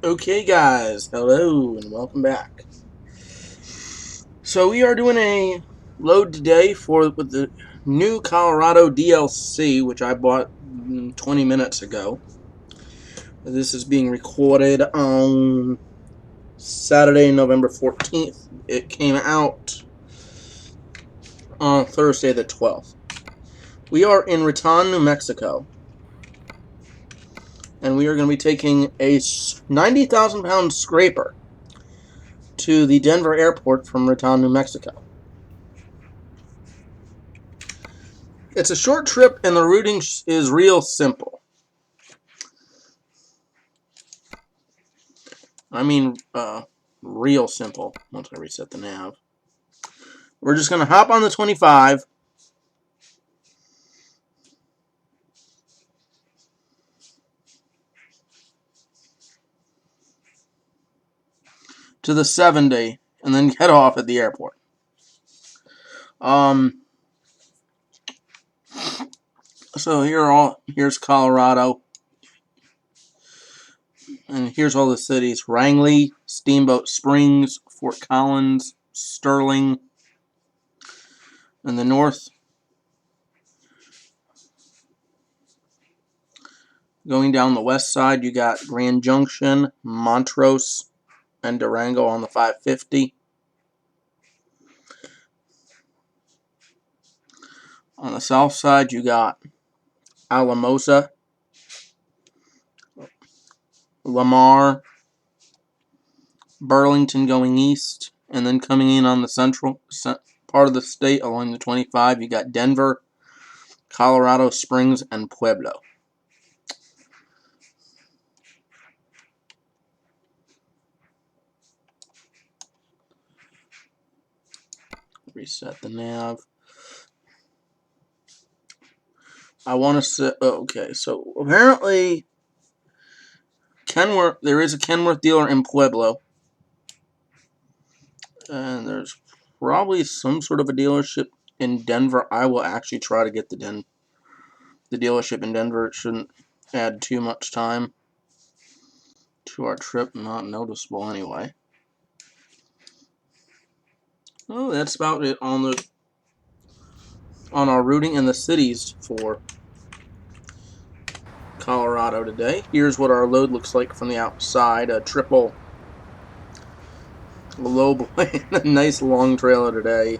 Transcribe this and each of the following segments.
Okay guys, hello and welcome back. So we are doing a load today with the new Colorado DLC, which I bought 20 minutes ago. This is being recorded on Saturday, November 14th. It came out on Thursday the 12th. We are in Raton, New Mexico. And we are going to be taking a 90,000 pound scraper to the Denver airport from Raton, New Mexico. It's a short trip and the routing is real simple. I mean, real simple once I reset the nav. We're just going to hop on the 25. To the 70 and then get off at the airport. So here's Colorado. And here's all the cities. Wrangley, Steamboat Springs, Fort Collins, Sterling. In the north, going down the west side, you got Grand Junction, Montrose, and Durango on the 550. On the south side, you got Alamosa, Lamar, Burlington going east, and then coming in on the central part of the state along the 25, you got Denver, Colorado Springs, and Pueblo. Reset the nav. I want to set. Okay, so apparently Kenworth. There is a Kenworth dealer in Pueblo, and there's probably some sort of a dealership in Denver. I will actually try to get the dealership in Denver. It shouldn't add too much time to our trip. Not noticeable anyway. Oh, that's about it on our routing and the cities for Colorado today. Here's what our load looks like from the outside. A triple low blade, a nice long trailer today.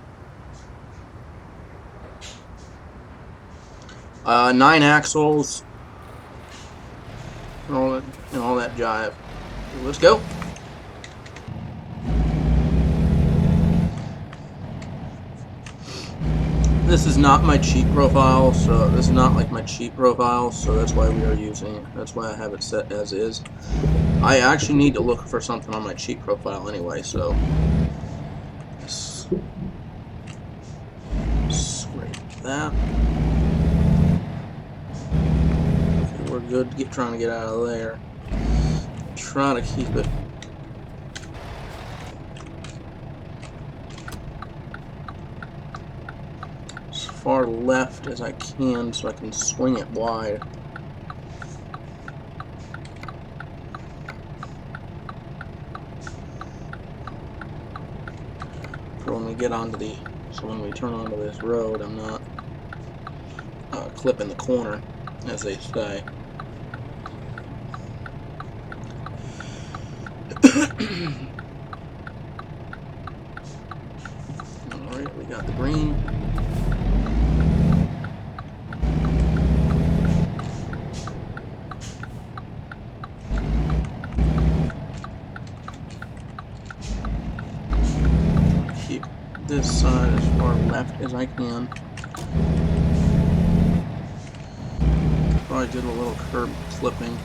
9 axles, and all that jive. Let's go. This is not my cheap profile, so this is not like my cheap profile, so that's why we are using it. That's why I have it set as is. I actually need to look for something on my cheap profile anyway, so scrape that. Okay, we're good. Trying to get out of there. Trying to keep it. Far left as I can so I can swing it wide. For when we get onto when we turn onto this road, I'm not clipping the corner, as they say. Alright, we got the green. This side as far left as I can. Probably did a little curb clipping.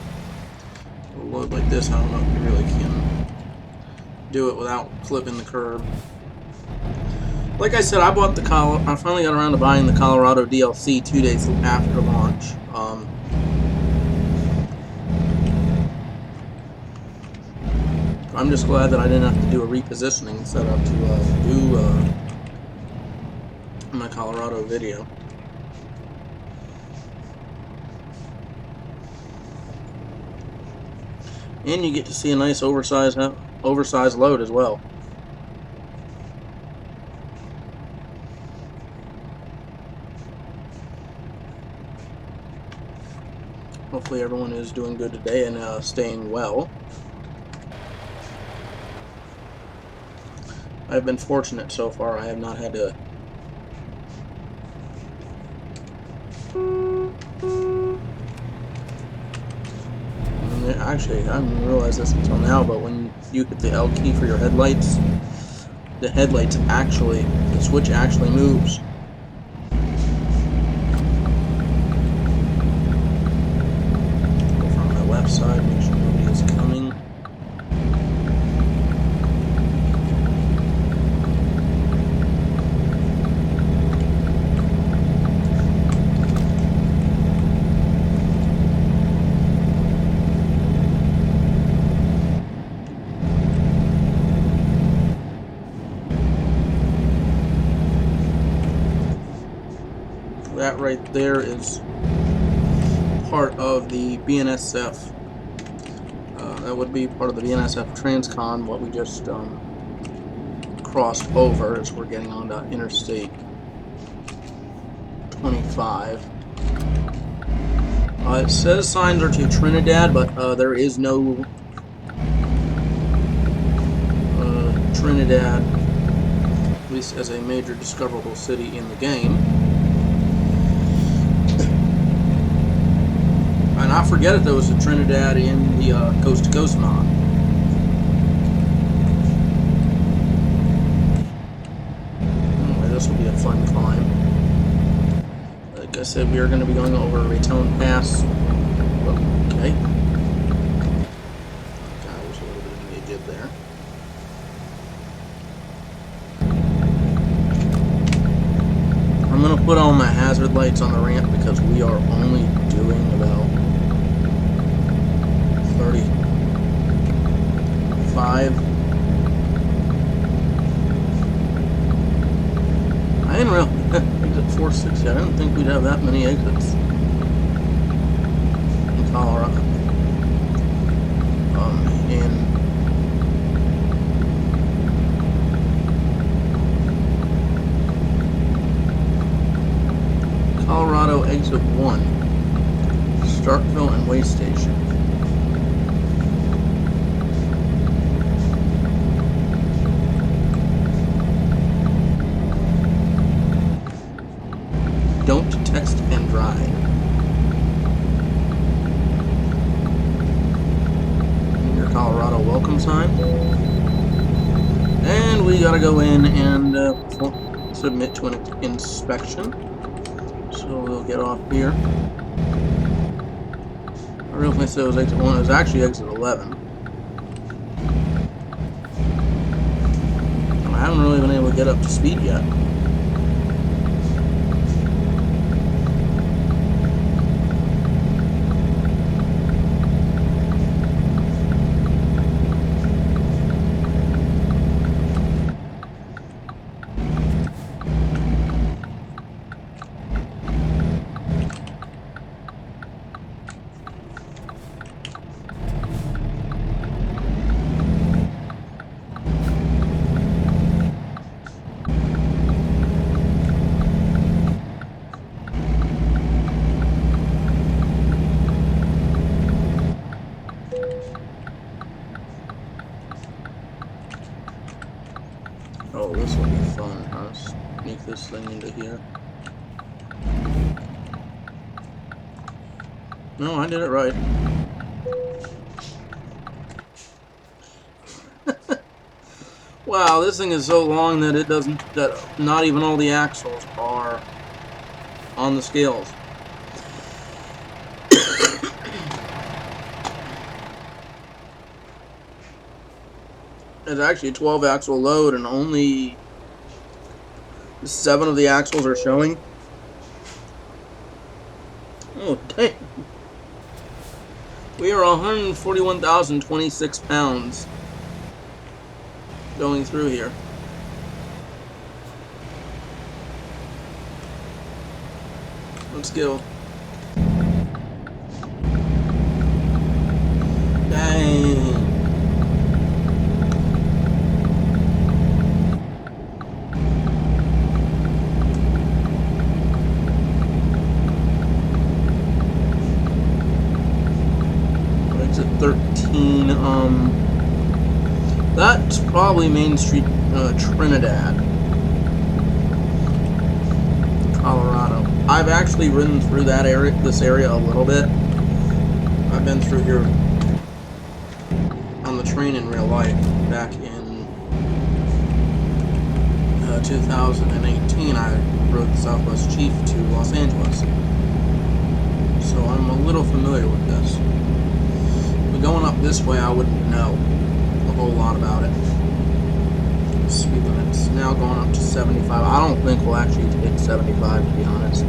A load like this, I don't know if you really can do it without clipping the curb. Like I said, I finally got around to buying the Colorado DLC 2 days after launch. I'm just glad that I didn't have to do a repositioning setup to do my Colorado video. And you get to see a nice oversized load as well. Hopefully everyone is doing good today and staying well. I've been fortunate so far. I have not had to... Actually, I didn't realize this until now, but when you hit the L key for your headlights, the switch actually moves. Go from my left side, make sure nobody is coming. That right there is part of the BNSF. That would be part of the BNSF Transcon, what we just crossed over as we're getting onto Interstate 25. It says signs are to Trinidad, but there is no Trinidad, at least as a major discoverable city in the game. And I forget if there was a Trinidad in the Coast to Coast mod. Anyway, this will be a fun climb. Like I said, we are going to be going over Raton Pass. Okay. I was a little bit of a jib there. I'm going to put all my hazard lights on the ramp because we are only doing about 35. I didn't really exit 460. I didn't think we'd have that many exits in Colorado. In Colorado exit 1, Starkville and Way Station. Don't text and drive. Your Colorado welcome sign. And we gotta go in and submit to an inspection. So we'll get off here. I originally said it was exit 1. It was actually exit 11. I haven't really been able to get up to speed yet. Oh, this will be fun, huh? Sneak this thing into here. No, I did it right. Wow, this thing is so long that it doesn't, that not even all the axles are on the scales. It's actually a 12 axle load and only 7 of the axles are showing. Oh, dang. We are 141,026 pounds going through here. Let's go. Dang. 13. That's probably Main Street, Trinidad, Colorado. I've actually ridden through that area, this area a little bit. I've been through here on the train in real life back in 2018. I rode the Southwest Chief to Los Angeles, so I'm a little familiar with this. But going up this way, I wouldn't know a whole lot about it. Speed limit's now going up to 75. I don't think we'll actually hit 75, to be honest,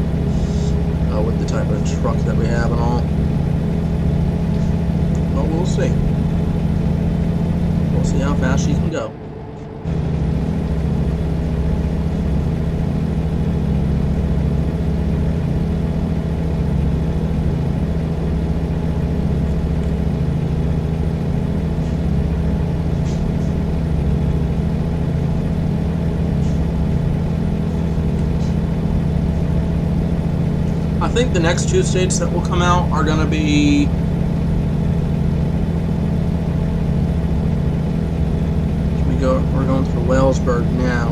with the type of truck that we have and all. But we'll see. We'll see how fast she can go. I think the next two states that will come out are going to be we're going through Wellsburg now.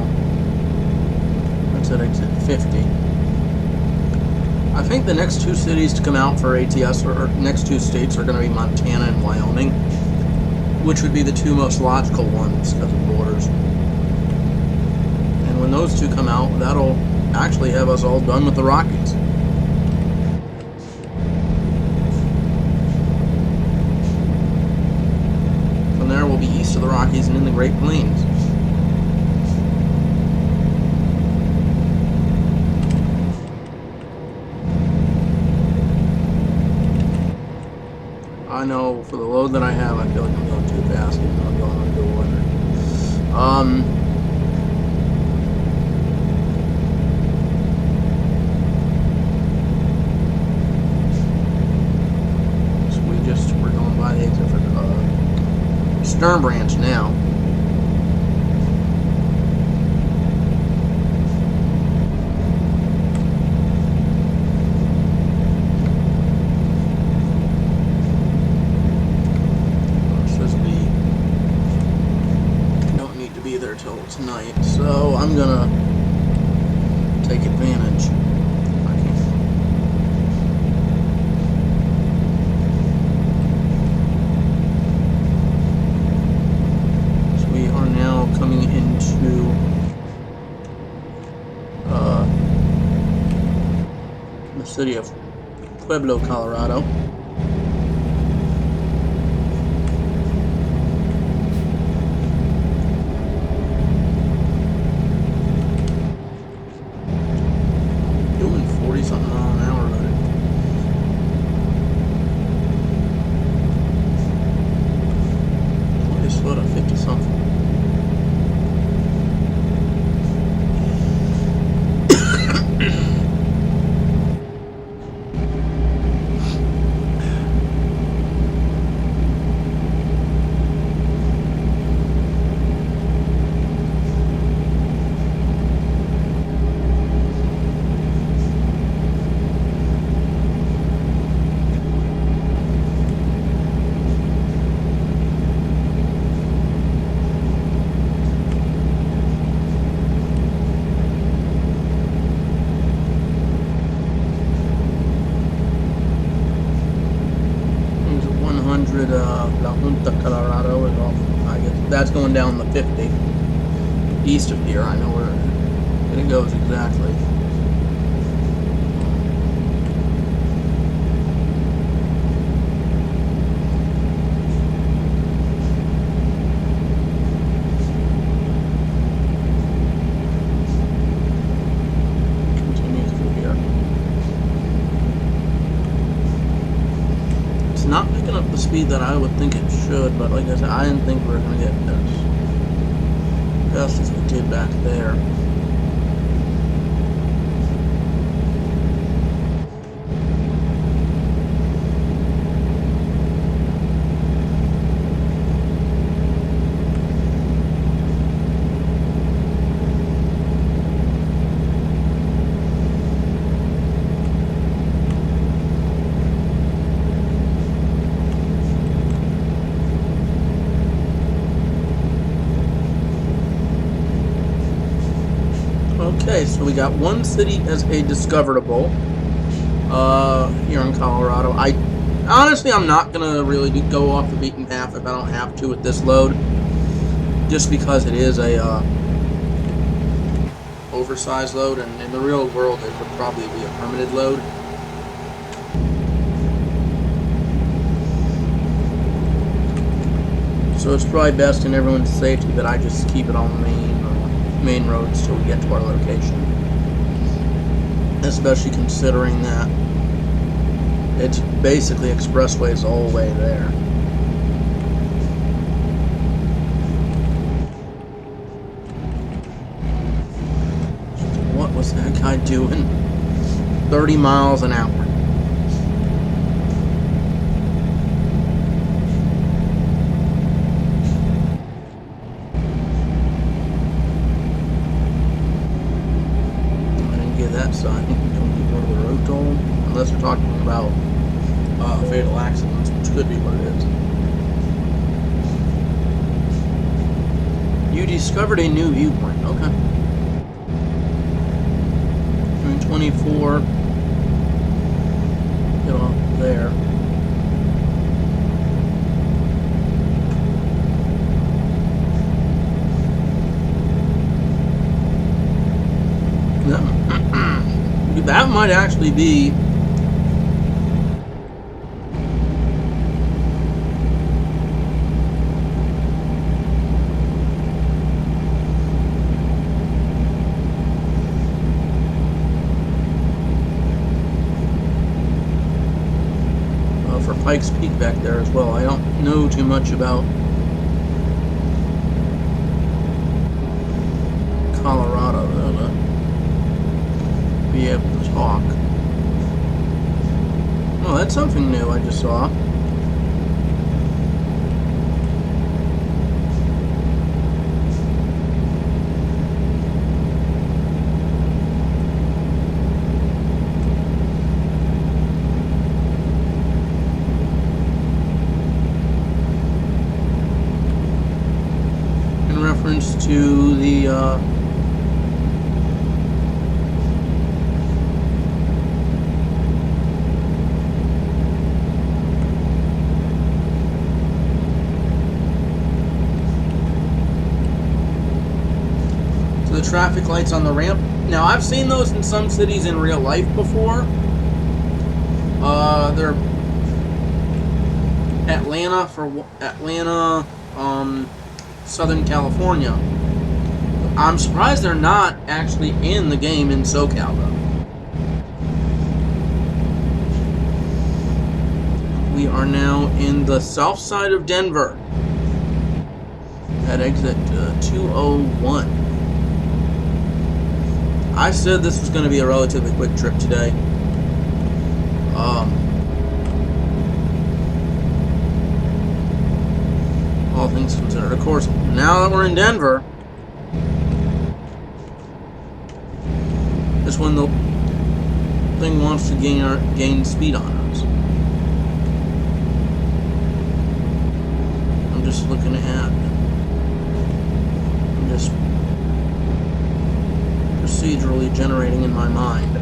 That's at exit 50. I think the next two cities to come out for ATS, or next two states, are going to be Montana and Wyoming, which would be the two most logical ones because of borders. And when those two come out, that'll actually have us all done with the Rockies. There will be east of the Rockies and in the Great Plains. I know for the load that I have, I feel like I'm going too fast, even though I'm going under water. So we're going by the exit for Stern Branch now. Don't need to be there till it's night, so I'm gonna take advantage. Coming into the city of Pueblo, Colorado. Doing 40-something miles an hour, right? This foot of 50-something. La Junta, Colorado is off. I guess that's going down the 50 east of here. I know where it goes exactly. Continue through here. It's not picking up the speed that I would think it should, but like I said, I didn't think we were going to get as fast as we did back there. Okay, so we got one city as a discoverable here in Colorado. Honestly, I'm not gonna really go off the beaten path if I don't have to with this load, just because it is a oversized load, and in the real world it would probably be a permitted load. So it's probably best in everyone's safety that I just keep it on main roads till we get to our location. Especially considering that it's basically expressways the whole way there. What was that guy doing? 30 miles an hour. That sign, don't ignore the road toll, unless we're talking about fatal accidents, which could be what it is. You discovered a new viewpoint. Okay. 24. Get off there. That might actually be for Pikes Peak back there as well. I don't know too much about Colorado though to be able to talk. Oh, that's something new I just saw. In reference to the traffic lights on the ramp. Now, I've seen those in some cities in real life before. They're Atlanta, Southern California. I'm surprised they're not actually in the game in SoCal, though. We are now in the south side of Denver at exit 201. I said this was going to be a relatively quick trip today. All things considered. Of course, now that we're in Denver, is when the thing wants to gain speed on us. I'm just looking at... I'm just procedurally generating in my mind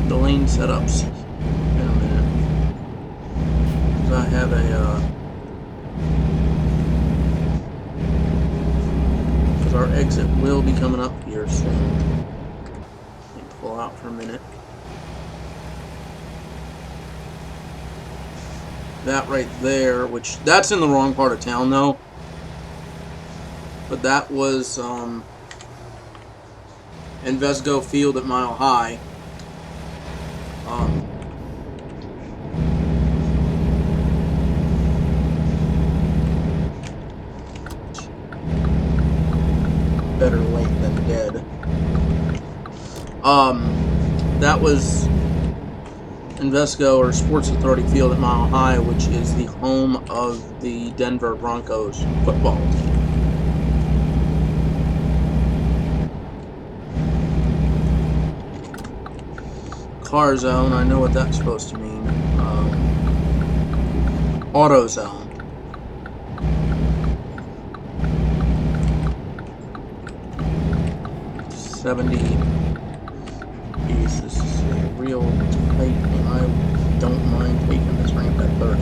the lane setups. In a minute, because I have because our exit will be coming up here soon. Let me pull out for a minute. That right there, which that's in the wrong part of town though. But that was Invesco Field at Mile High. Better late than dead. That was Invesco or Sports Authority Field at Mile High, which is the home of the Denver Broncos football team. Car zone, I know what that's supposed to mean. Auto zone. 70 east. This is a real tight, and I don't mind taking this ramp at 30.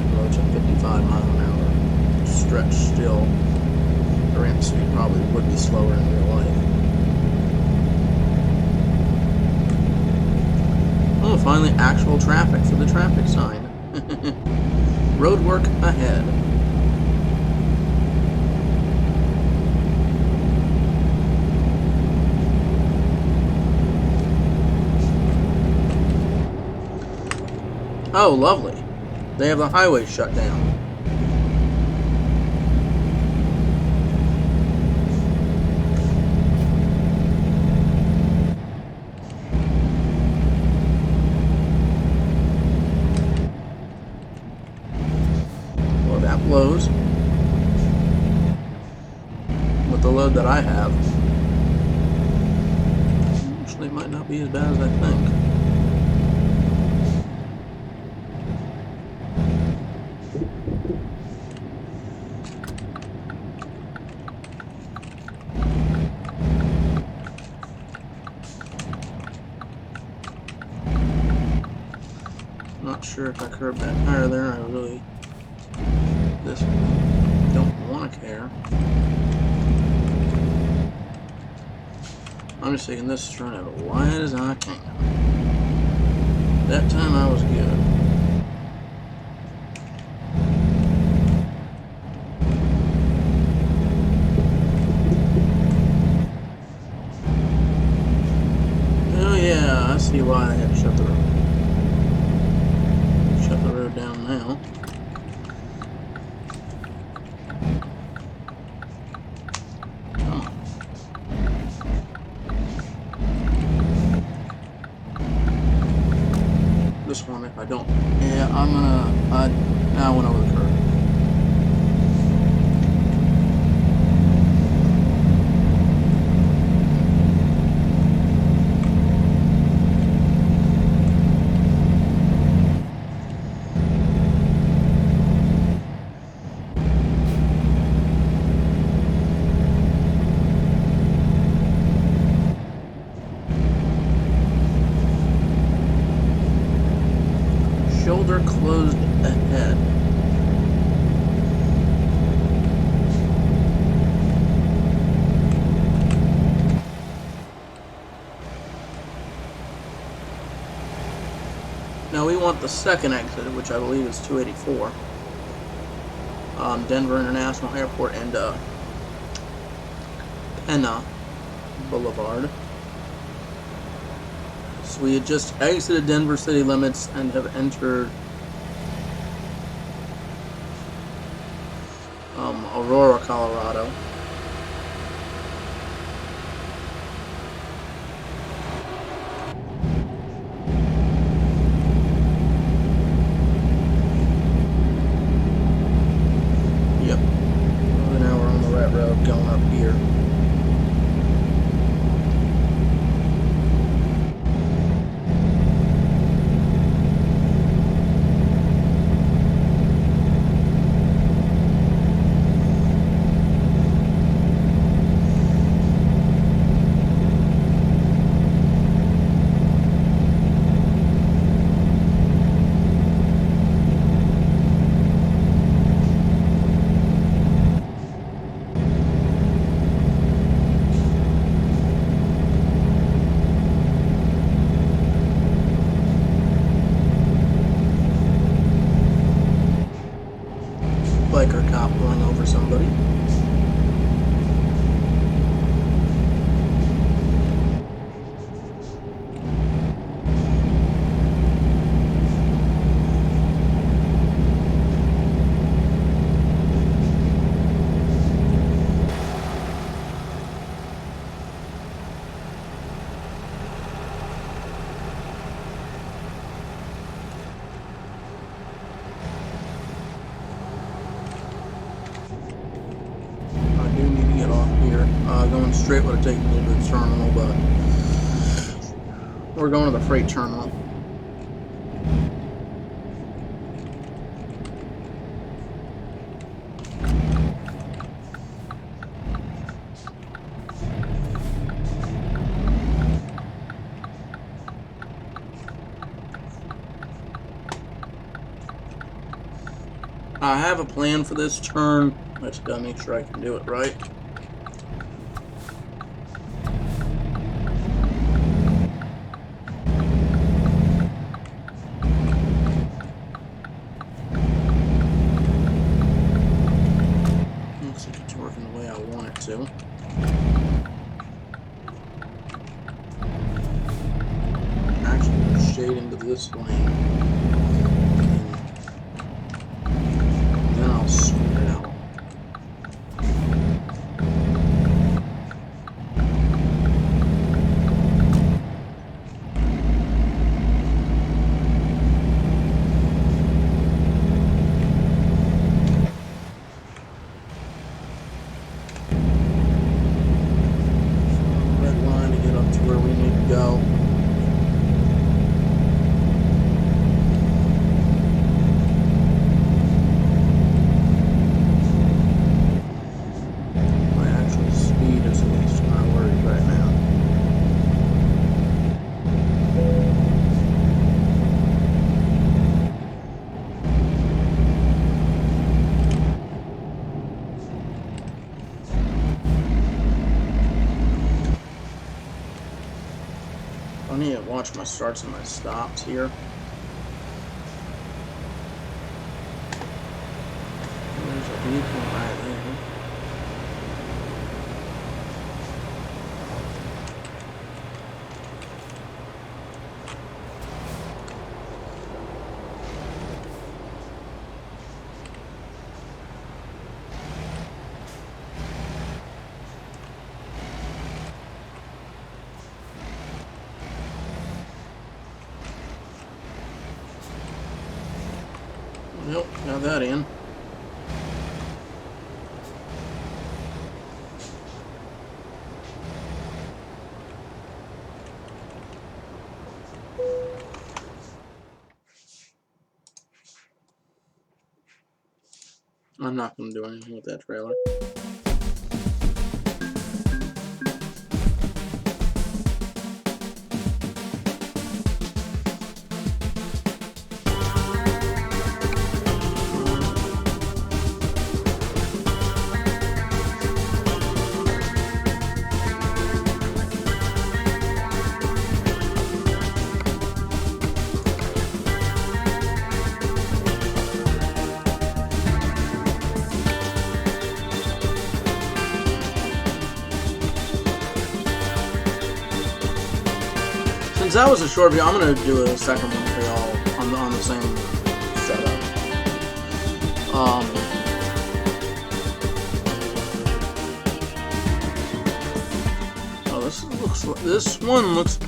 Although it's a 55 mile an hour stretch still, the ramp speed probably would be slower in real life. Oh, finally actual traffic for the traffic sign. Road work ahead. Oh, lovely. They have the highway shut down. Well, that blows. With the load that I have. Actually, it might not be as bad as I think. Not sure if I curb that tire there. I really don't want to care. I'm just taking this turn as wide as I can. That time I was good. Oh yeah, I see why I had to shut the road. Shut the road down now. Come on. This one, if I don't. Yeah, I'm gonna. I went over the curb. Shoulder closed ahead. Now we want the second exit, which I believe is 284. Denver International Airport and Pena Boulevard. So we had just exited Denver city limits and have entered Aurora, Colorado. Yep. Well, now we're on the right road going up here. Biker cop going over somebody. Going straight would have taken me to the terminal, but we're going to the freight terminal. I have a plan for this turn. I just gotta make sure I can do it right. Looks like it's working the way I want it to. Actually, shade into this lane. And then I'll scoot it out. Red line to get up to where we need to go. I need to watch my starts and my stops here. There's a vehicle right there. Nope, got that in. I'm not going to do anything with that trailer. Since that was a short video, I'm going to do a second one for y'all on the same setup. Oh, this one looks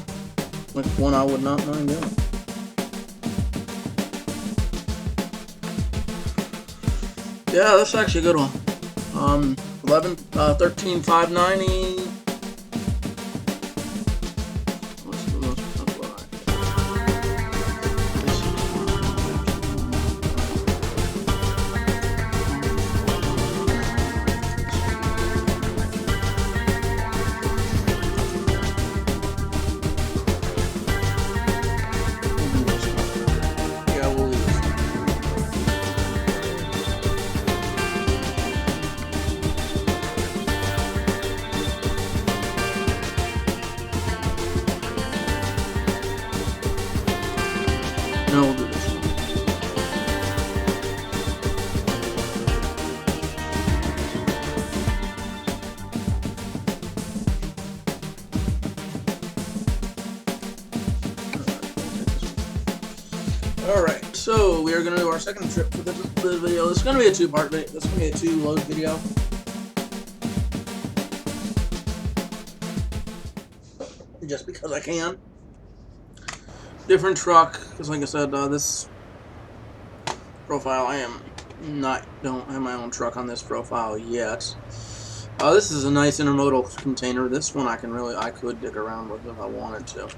like one I would not mind doing. Yeah, that's actually a good one. 13,590. No, we'll do this one. Alright, so we are going to do our second trip for this video. This is going to be a two-part video. This is going to be a two-load video. Just because I can. Different truck, because like I said, this profile, don't have my own truck on this profile yet. This is a nice intermodal container. This one I could dig around with if I wanted to.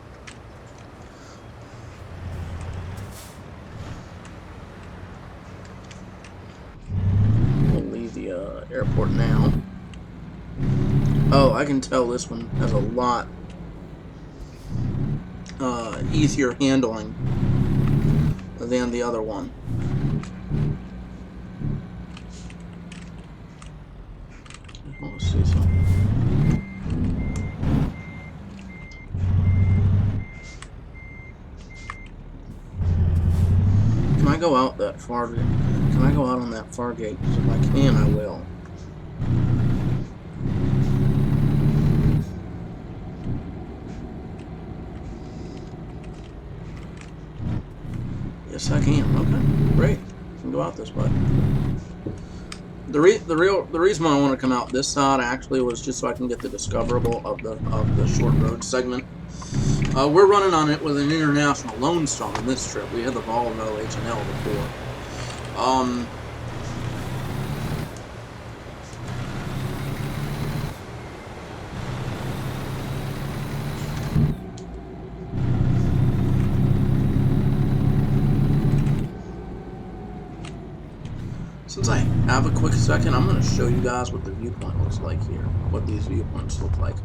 We'll leave the airport now. Oh, I can tell this one has a lot easier handling than the other one. see some. Can I go out that far? Can I go out on that far gate? Because if I can, I will. Yes, I can. Okay, great. I can go out this way. The reason why I want to come out this side actually was just so I can get the discoverable of the short road segment. We're running on it with an international Lone Star on this trip. We had the Volvo H&L before. Since I have a quick second, I'm going to show you guys what the viewpoint looks like here. What these viewpoints look like.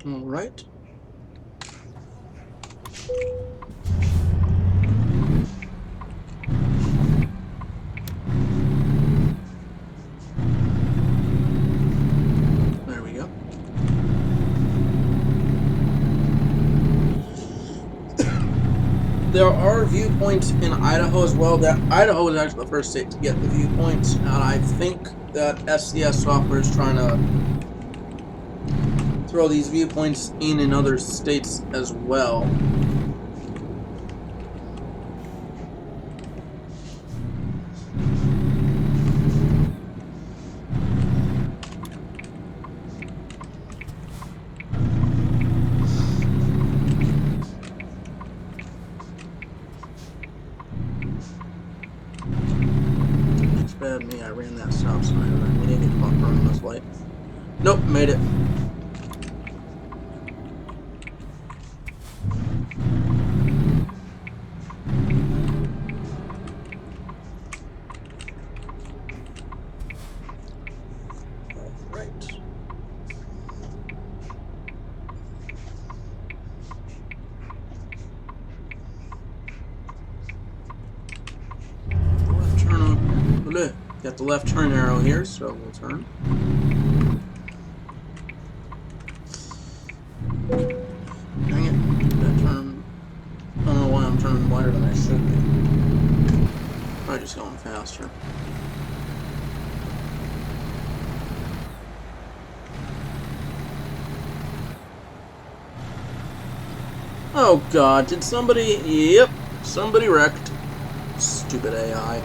All right. There we go. There are viewpoints in Idaho as well. That Idaho is actually the first state to get the viewpoints, and I think that SCS software is trying to throw these viewpoints in other states as well. It's bad me, I ran that stop sign and I made it bumper on this light. Nope, made it. Got the left turn arrow here, so we'll turn. Dang it, that turn. I don't know why I'm turning wider than I should be. Probably just going faster. Oh god, did somebody... Yep, somebody wrecked. Stupid AI.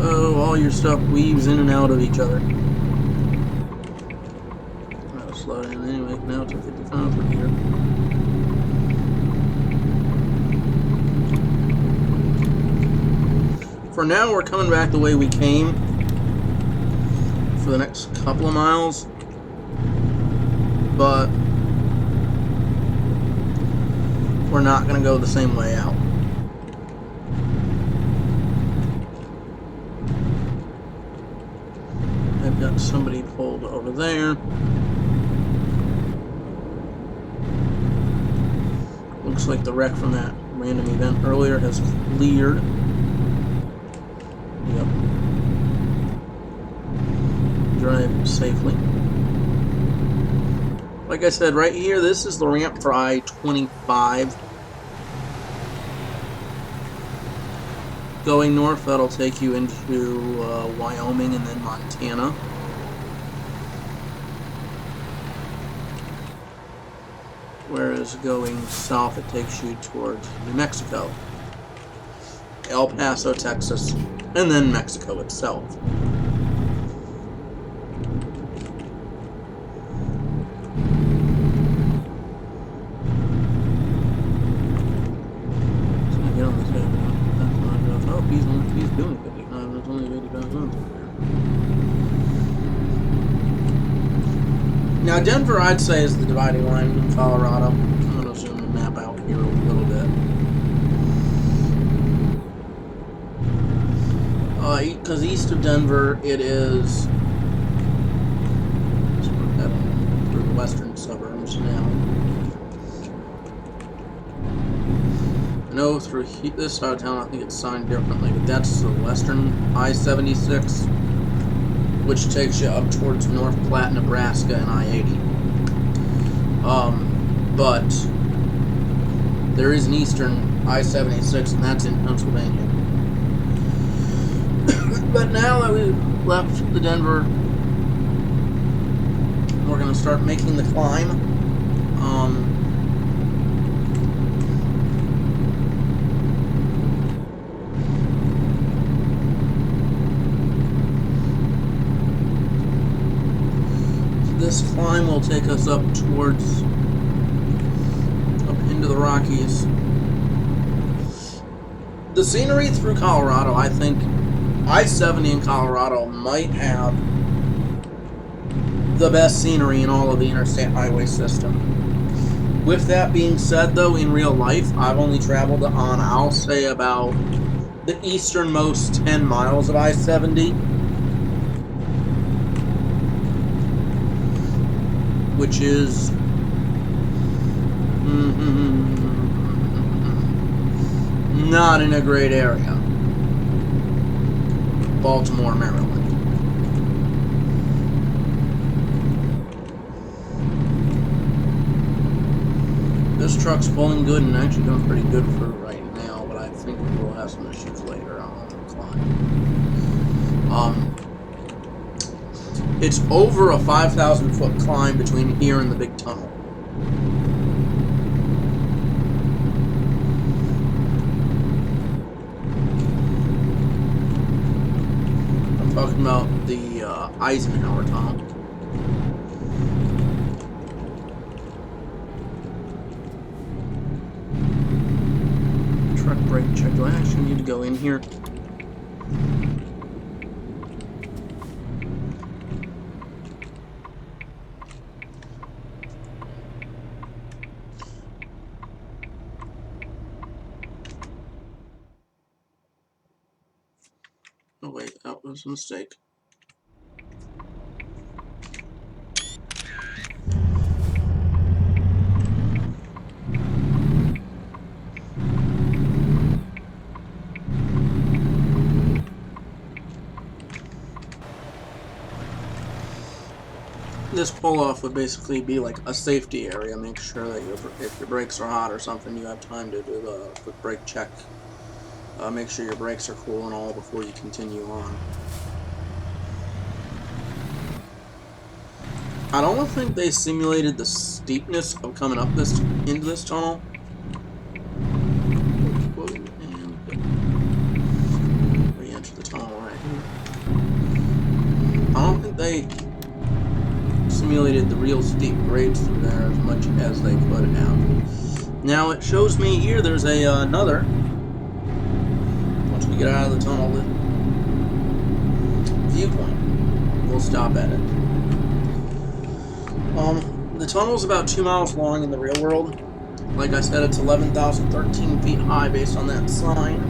Oh, all your stuff weaves in and out of each other. I'll slow down anyway. Now it's a 55 from here. For now, we're coming back the way we came. for the next couple of miles, but we're not going to go the same way out. I've got somebody pulled over there. Looks like the wreck from that random event earlier has cleared. Yep. Drive safely. Like I said, right here, this is the ramp for I-25. Going north, that'll take you into Wyoming and then Montana. Whereas going south, it takes you towards New Mexico, El Paso, Texas, and then Mexico itself. He's doing 55, there's only 85 zones over there. Now, Denver, I'd say, is the dividing line in Colorado. I'm going to zoom the map out here a little bit. Because east of Denver, it is through the western suburbs now. No, through this side of town, I think it's signed differently, but that's the western I-76, which takes you up towards North Platte, Nebraska, and I-80. But there is an eastern I-76, and that's in Pennsylvania. But now that we've left the Denver, we're going to start making the climb. This climb will take us up towards, up into the Rockies. The scenery through Colorado, I think I-70 in Colorado might have the best scenery in all of the interstate highway system. With that being said, though, in real life, I've only traveled on, I'll say, about the easternmost 10 miles of I-70. Which is not in a great area. Baltimore, Maryland. This truck's pulling good and actually doing pretty good for right now, but I think we'll have some issues later on the climb. It's over a 5,000-foot climb between here and the big tunnel. I'm talking about the Eisenhower Tunnel. Truck brake check. Do I actually need to go in here? Oh wait, that was a mistake. This pull-off would basically be like a safety area. Make sure that if your brakes are hot or something, you have time to do the quick brake check. Make sure your brakes are cool and all before you continue on. I don't think they simulated the steepness of coming up into this tunnel. We enter the tunnel right here. I don't think they simulated the real steep grades through there as much as they could have. Now it shows me here there's another. Once we get out of the tunnel, viewpoint. we'll stop at it. The tunnel is about 2 miles long in the real world. Like I said, it's 11,013 feet high based on that sign.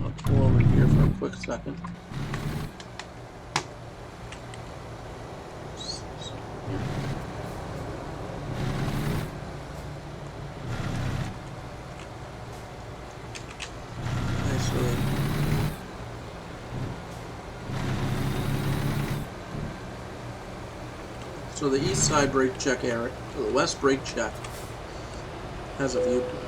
I'll pull over here for a quick second. So the east side brake check area, the west brake check, has a viewpoint.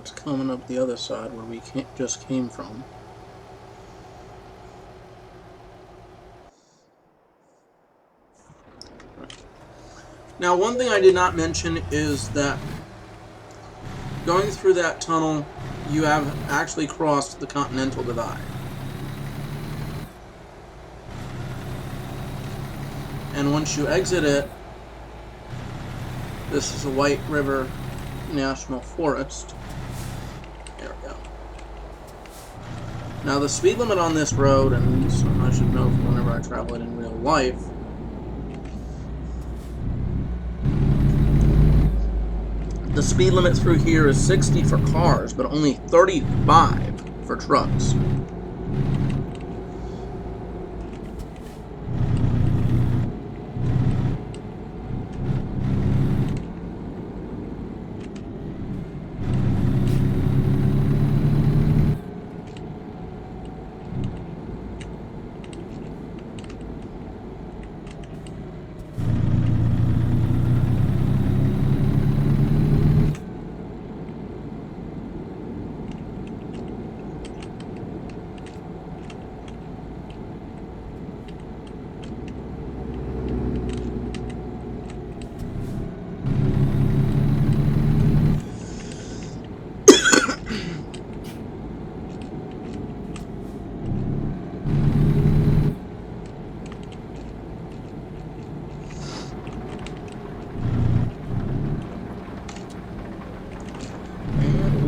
It's coming up the other side where we just came from. Now, one thing I did not mention is that going through that tunnel, you have actually crossed the Continental Divide. And once you exit it, this is a White River National Forest. There we go. Now the speed limit on this road, and I should know whenever I travel it in real life, the speed limit through here is 60 for cars, but only 35 for trucks.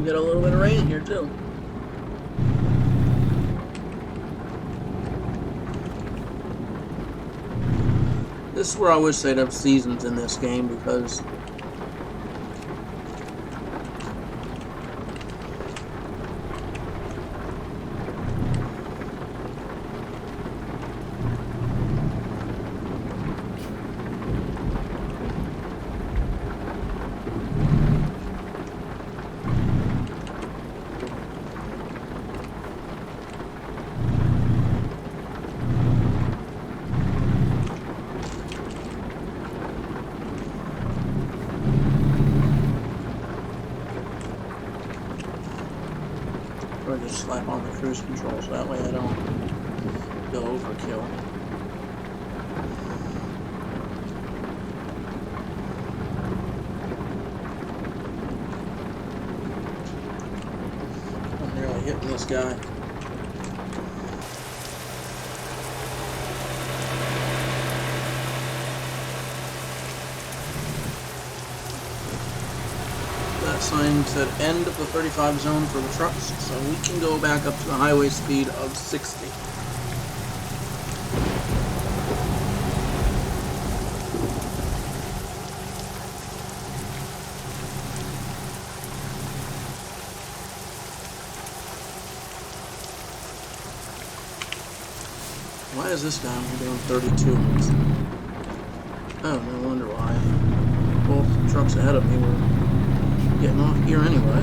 Get a little bit of rain here too. This is where I wish they'd have seasons in this game, because or just slap on the cruise control so that way I don't go overkill. I'm nearly hitting this guy. That sign said end of the 35 zone for the trucks, so we can go back up to the highway speed of 60. Why is this guy only doing 32? Oh, no wonder why. Both trucks ahead of me were getting off here anyway.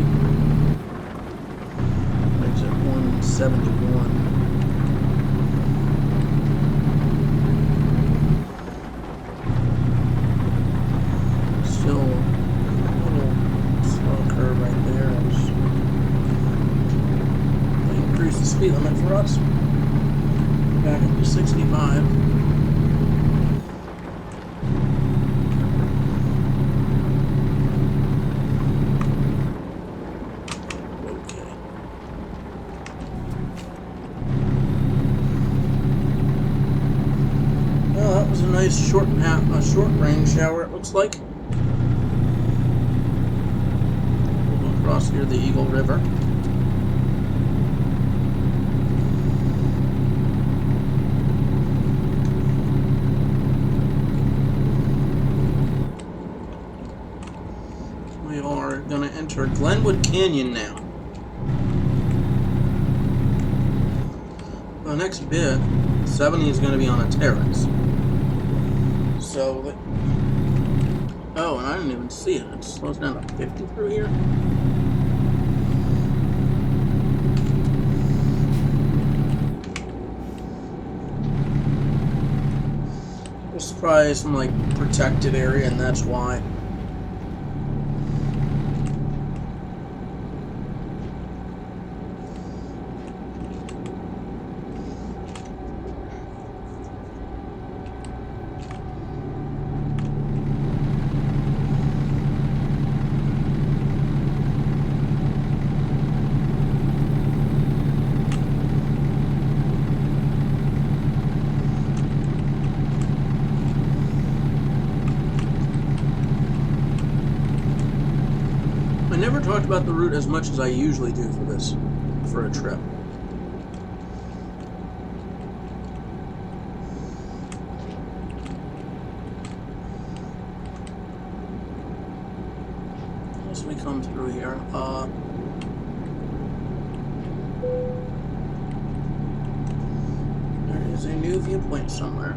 Exit 171. Still a little slow curve right there. They increased the speed limit for us. Back up to 65. Okay. Well, that was a nice short range shower, it looks like. We'll go across here the Eagle River. We are going to enter Glenwood Canyon now. The next bit, 70 is going to be on a terrace. So, oh, and I didn't even see it. It slows down to 50 through here. This is probably some like protected area, and that's why. I never talked about the route as much as I usually do for a trip. As we come through here, there is a new viewpoint somewhere.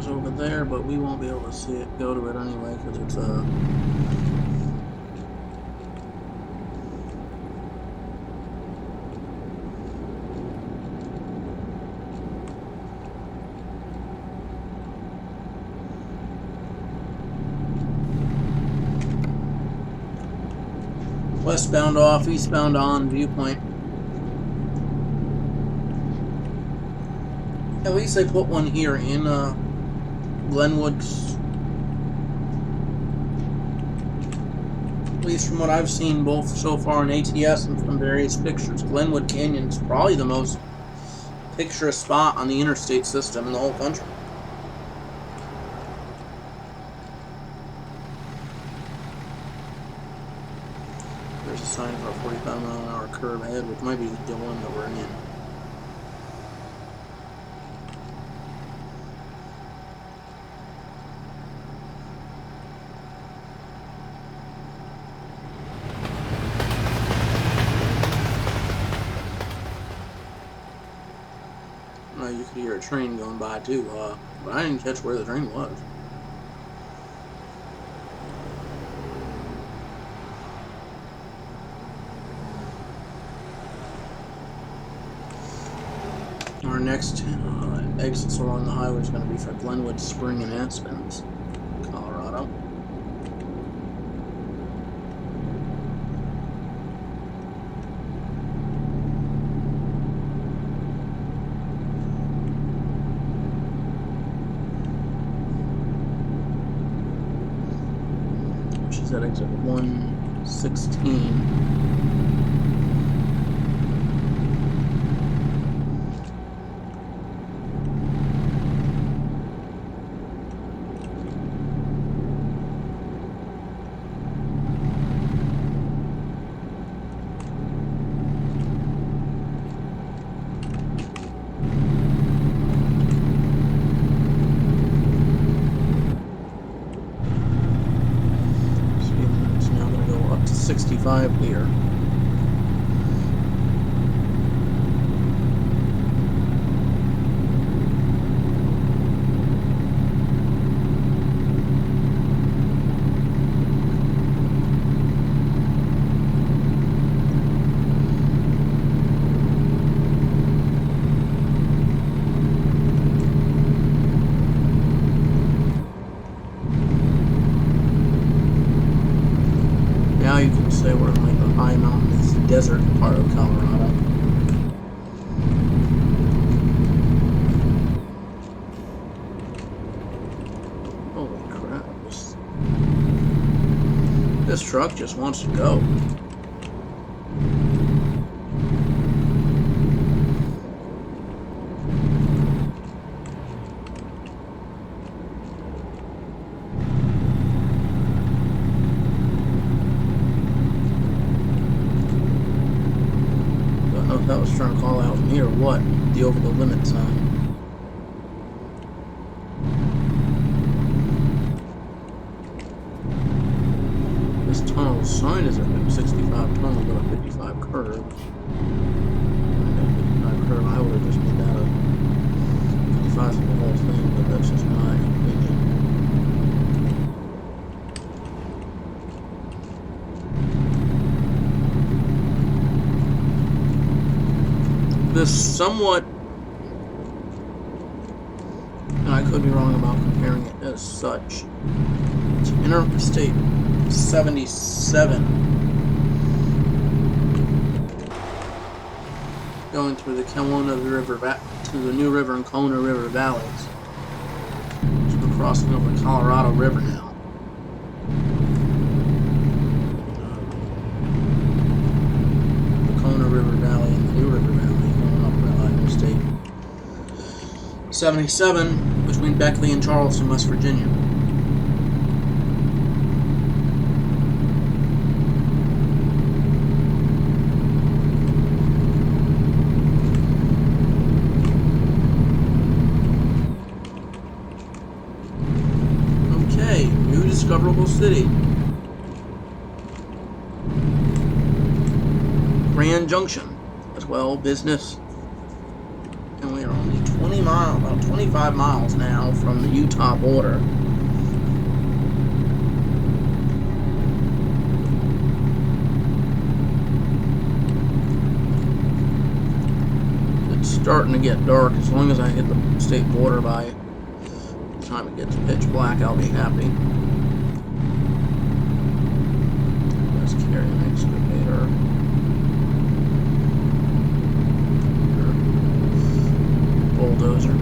Over there, but we won't be able to see it, go to it anyway, because it's westbound off, eastbound on viewpoint. At least they put one here in Glenwood's, at least from what I've seen both so far in ATS and from various pictures, Glenwood Canyon is probably the most picturesque spot on the interstate system in the whole country. There's a sign for a 45-mile-an-hour curve ahead, which might be the one that we're in. You could hear a train going by too, but I didn't catch where the train was. Our next exits along the highway is going to be for Glenwood Spring and Aspens, Colorado. At exit 116. 65 here. Now you can say we're in like the high mountainous desert part of Colorado. Holy crap. This truck just wants to go. That was trying to call out me or what? The over the limit sign. This tunnel sign is a 65 tunnel, but a 55 curve. 55 curve, I would have just made that a 55 for the whole thing, but that's just my opinion. This somewhat, and I could be wrong about comparing it as such, to Interstate 77 going through the Kelowna River, to the New River and Kelowna River valleys. So we're crossing over the Colorado River now. The Kelowna River Valley and the New River Valley. 77 between Beckley and Charleston, West Virginia. Okay, new discoverable city. Grand Junction, as well, business. And we are only 20 miles, about 25 miles now from the Utah border. It's starting to get dark. As long as I hit the state border by the time it gets pitch black, I'll be happy. Let's carry an excavator. Bulldozer.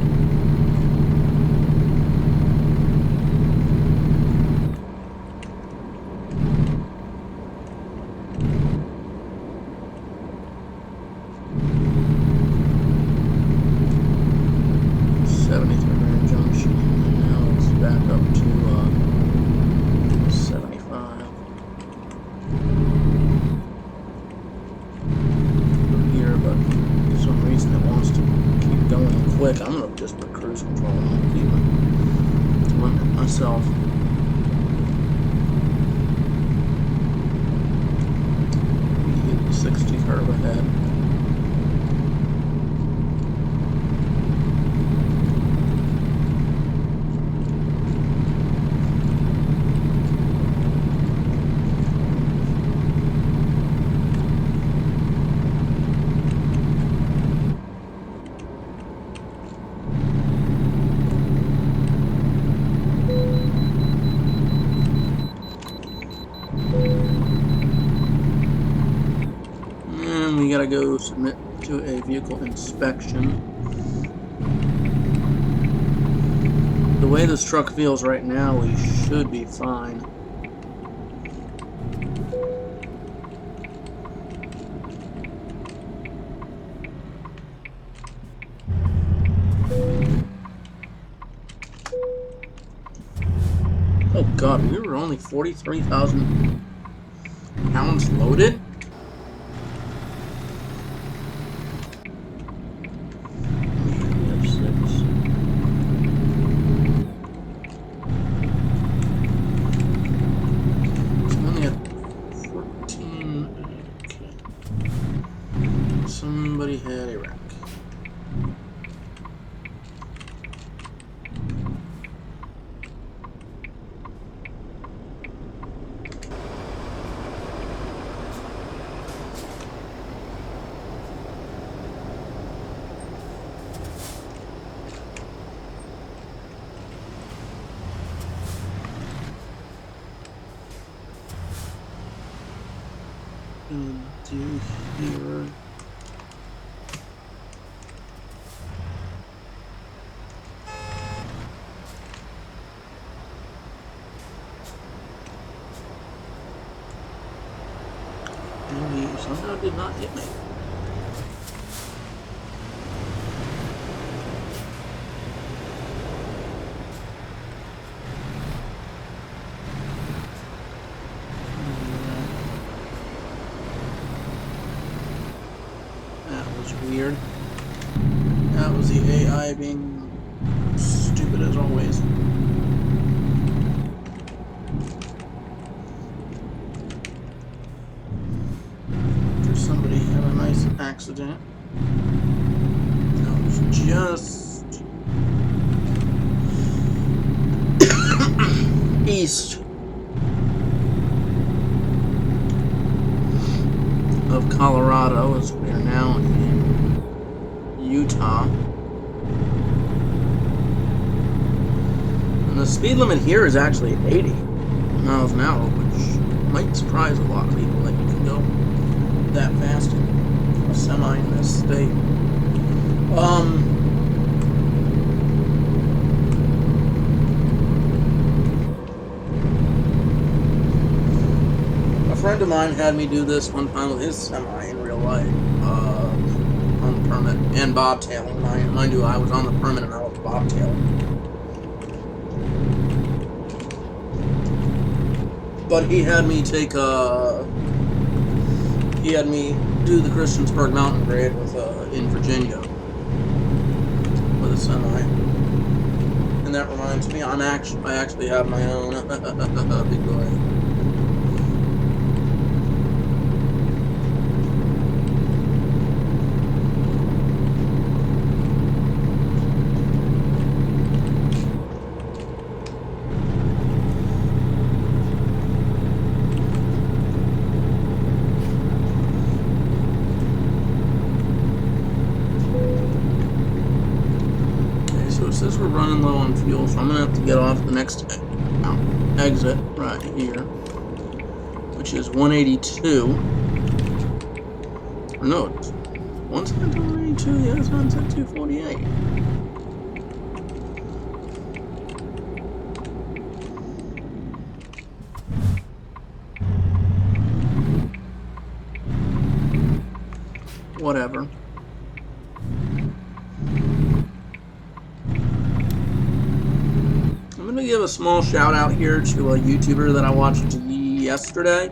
Grand Junction, and now it's back up to 75. Here, but for some reason it wants to keep going quick. I'm gonna just put cruise control on, keep limit myself. Hit the 60 curve ahead. We gotta go submit to a vehicle inspection. The way this truck feels right now, we should be fine. Oh god, we were only 43,000 pounds loaded? gonna do here. And he somehow did not hit me. That was weird. That was the AI being stupid as always. After somebody had a nice accident. That was just east of Colorado, as we are now in Utah. And the speed limit here is actually 80 miles an hour, which might surprise a lot of people that you can go that fast in a semi in this state. A friend of mine had me do this one time with his semi in real life, on the permit, and bobtailing. Mind you, I was on the permit and I was bobtailing. But he had me take he had me do the Christiansburg Mountain Grade with in Virginia with a semi. And that reminds me, I actually have my own big boy. Says we're running low on fuel, so I'm gonna have to get off the next exit right here, which is 182. Or no, one's on 182, the other one's at 248. Whatever. I'm going to give a small shout out here to a YouTuber that I watched yesterday.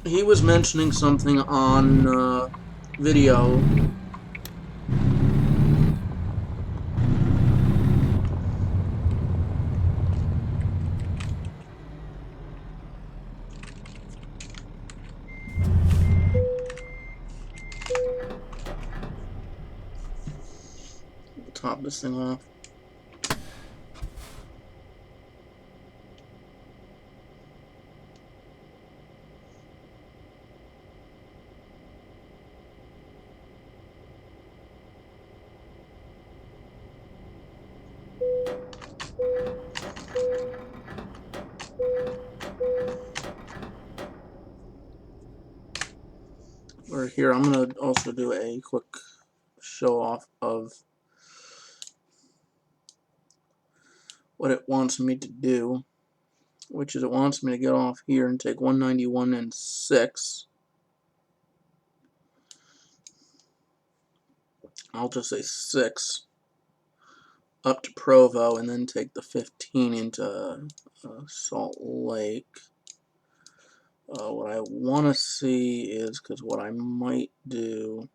He was mentioning something on video. Top this thing off. Or here, I'm going to also do a quick show off of what it wants me to do, which is it wants me to get off here and take 191 and 6. I'll just say 6 up to Provo, and then take the 15 into Salt Lake. What I want to see is, because what I might do,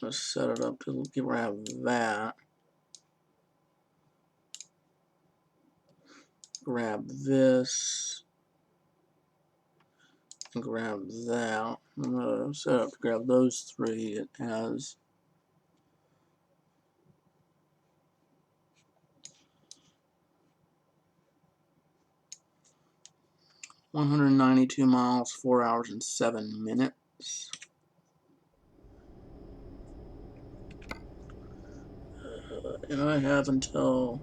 let's set it up to grab that. Grab this. And grab that. I'm going to set up to grab those 3. It has 192 miles, 4 hours and 7 minutes. And I have until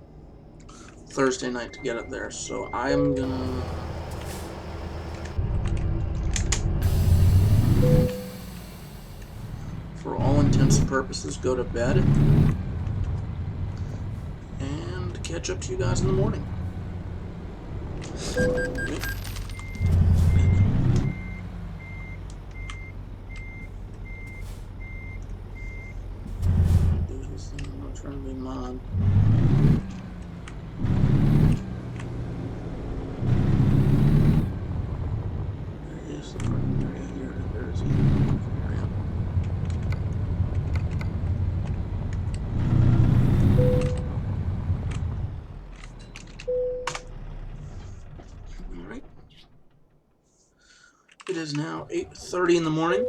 Thursday night to get it there, so I'm gonna purposes, go to bed and catch up to you guys in the morning. I'm not trying to be mod. There is the parking area here. There's the area. Alright. It is now 8:30 in the morning.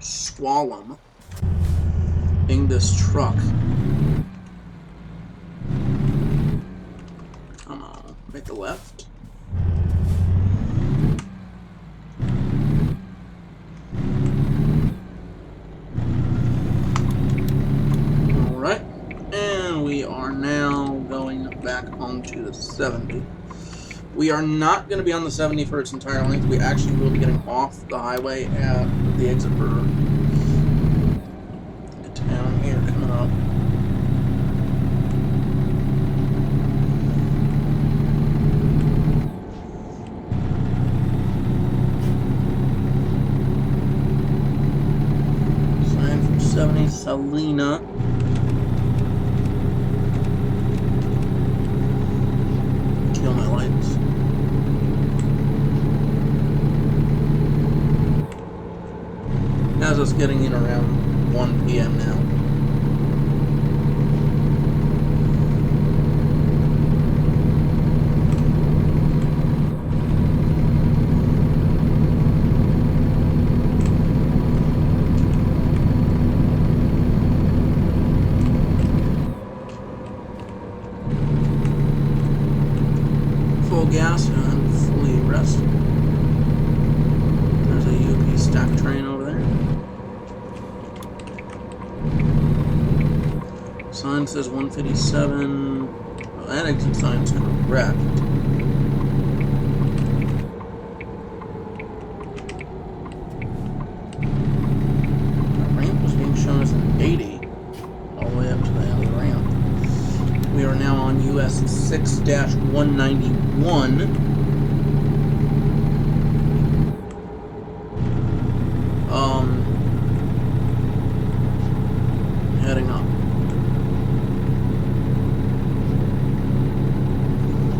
Swallow in this truck. Come on, make a left. Alright, and we are now going back onto the 70. We are not going to be on the 70 for its entire length. We actually will be getting off the highway at the exit for the town here coming up. Sign from 70 Salina. Kill my lights. Has us getting in around 1 p.m. now. Full gas and fully rested. There's a UP stack train over there. Sign says 157. Well, that exit sign is correct. The ramp was being shown as an 80 all the way up to the end of the ramp. We are now on US 6-191. Heading up.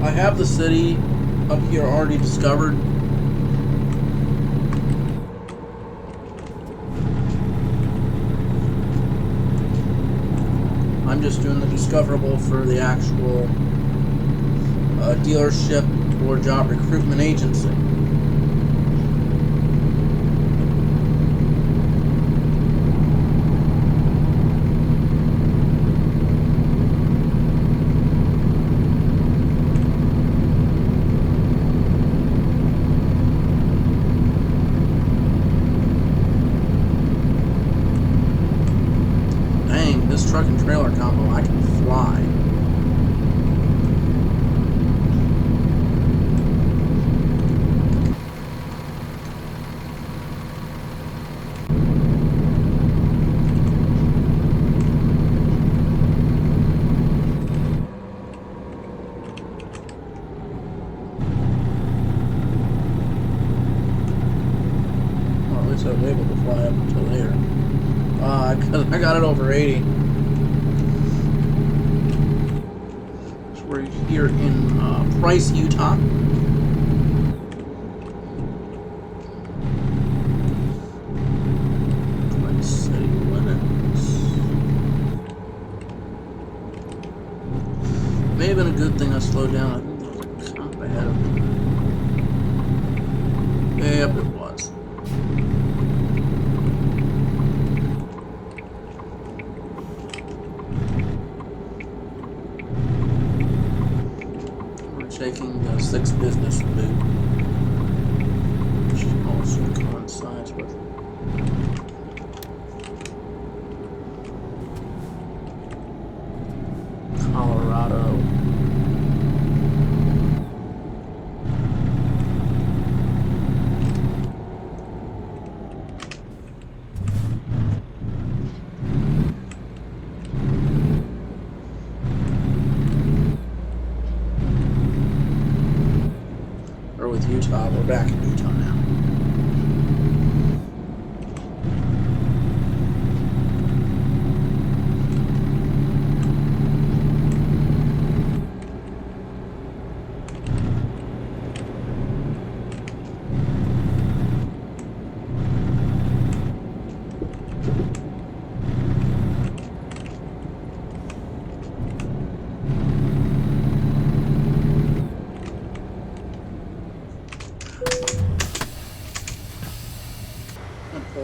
I have the city up here already discovered. I'm just doing the discoverable for the actual dealership or job recruitment agency. This truck and trailer combo, I can fly. Well, at least I was able to fly up until there. Because I got it over 80. We're here in Price, Utah. Price city limits. May have been a good thing I slowed down. I think there was a cop ahead of me. Yep, it was. Taking the 6 business route, which also coincides Colorado. Or with Utah, we're back in Utah now.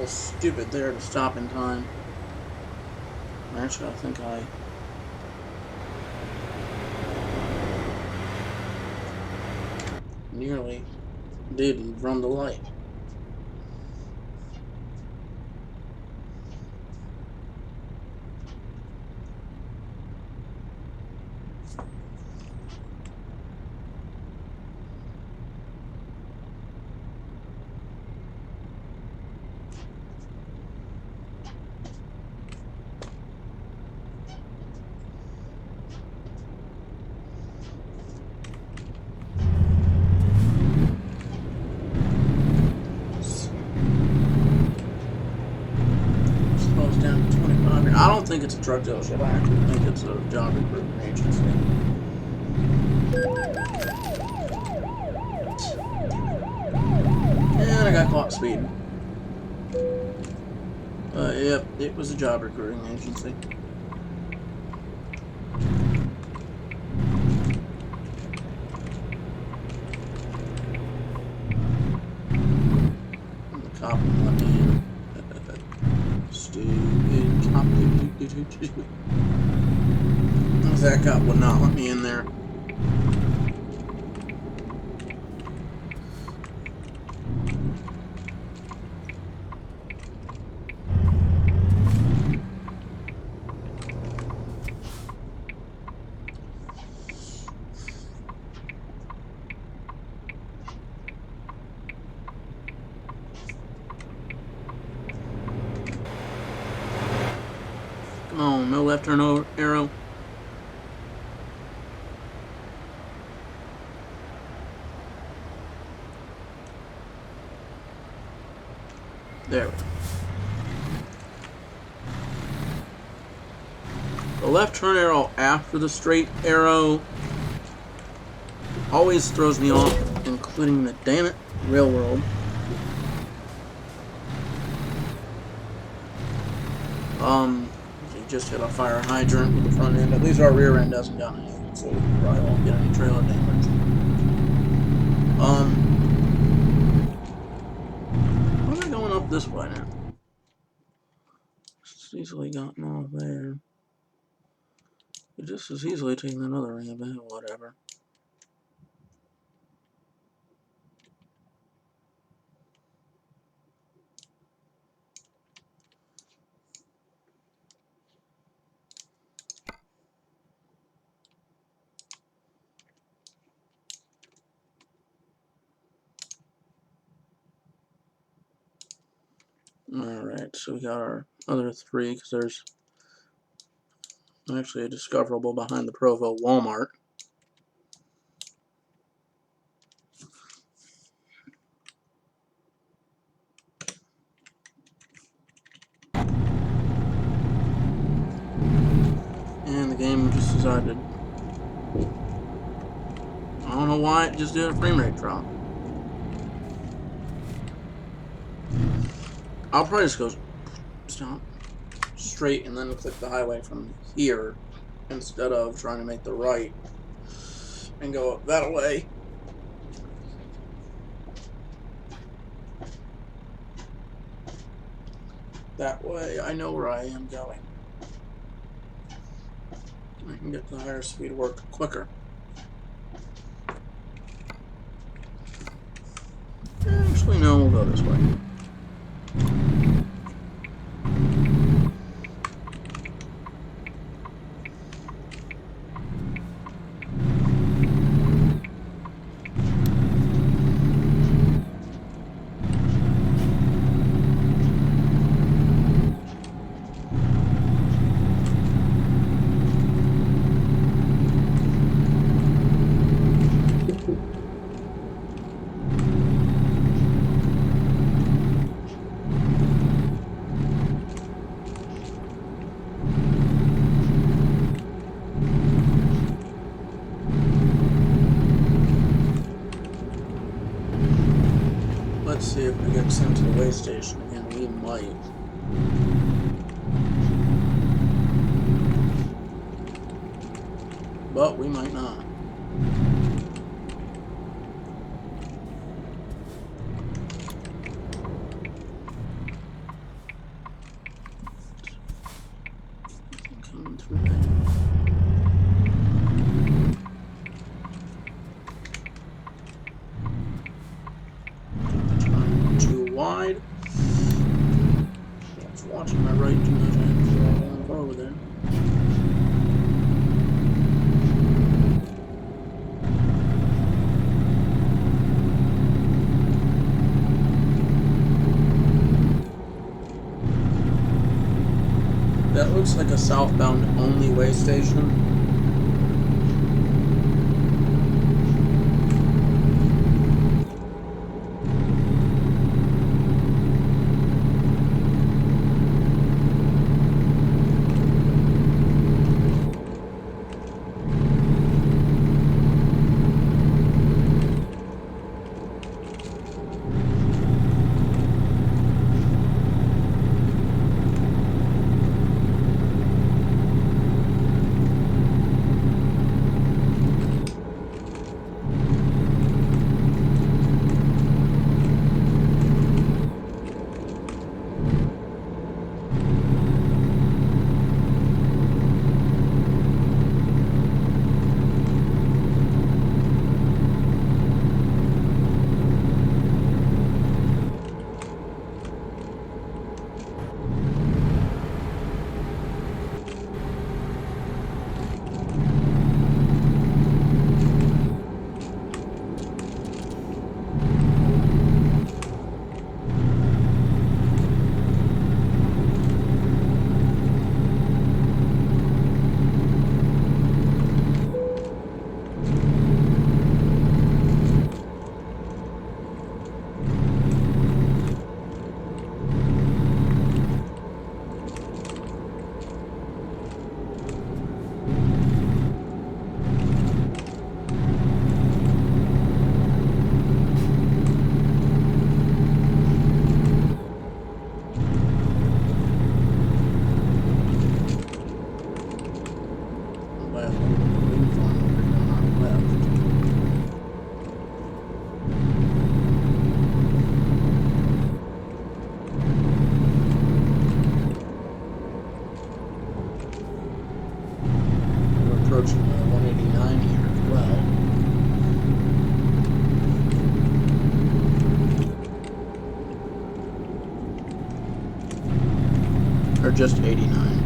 Stupid there to stop in time. Actually, I think I nearly did run the light. I don't think it's a truck dealership. I actually think it's a job recruitment agency. And I got caught speeding. Yep, it was a job recruiting agency. And the cop wouldn't let me in. Stupid cop. That cop would not let me in there. Come on, no left turn arrow. There we go. The left turn arrow after the straight arrow always throws me off, including the damn it railroad. You just hit a fire hydrant with the front end. At least our rear end hasn't done anything, so we probably won't get any trailer damage. Why am I going up this way now? It's easily gotten off there. It just as easily taken another ramp, whatever. Alright, so we got our other three, because there's actually a discoverable behind the Provo Walmart. And the game just decided, I don't know why, it just did a frame rate drop. I'll probably just go stop straight and then click the highway from here instead of trying to make the right and go up that way. That way I know where I am going. I can get to the higher speed work quicker. Actually, no, we'll go this way. we get sent to the way station again, we might. But we might not. Coming through there. Trying too wide. It's watching my right too much. I have to go over there. That looks like a southbound only way station. Approaching 189 here as well. Or just 89.